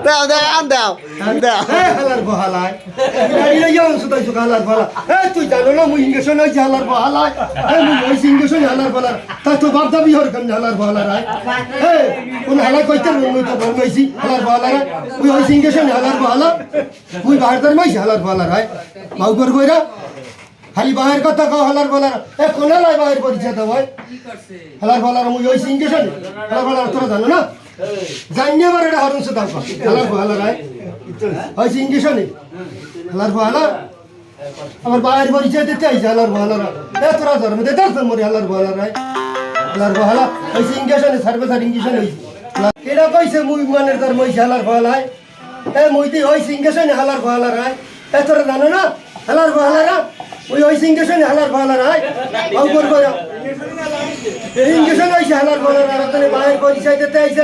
দাও দাও দাও দাও হালার বহালায় গাড়িলে যাও সুতাই সুকা হালার বহালা তুই জানো না মুই ইংলিশন হইছে হালার বহালায় মুই হইছি ইংলিশন হালার বহালার তা তো বাপ দাবি হর কেন হালার বহালার কোন হালা কইতে মুই তো বলছি হালার বহালার মুই হইছি ইংলিশন হালার বহালা মুই বাহার মাইছি হালার বহালার মাউ কর কইরা খালি বাহির কথা কও হালার বলার কোন লাই বাহির পরিচয় দাও হালার বলার মুই হইছি ইংলিশন হালার বলার তোরা জানো না জানিয়ে বার এটা হরুন সুদাও হালার বহালার হইছি ইংলিশন হালার বহালার আমার বাহির পরিচয় দিতে আইছে হালার বহালার তোরা ধর্ম দে তার মরি হালার বহালার হালার বহালা হইছি ইংলিশন সার্ভিসার ইংলিশন হইছি কেডা কইছে মুই মানের ধর্ম হইছে হালার বহালায় মুই দি হইছি ইংলিশন হালার বহালার তোরা জানো না হালার বহালার ওই ওই সিংকেশন হালার ভালার আয় আউ করব ইংকেশন হইছে হালার ভালার আর তনে বাহির পরিচয় দিতে আইছে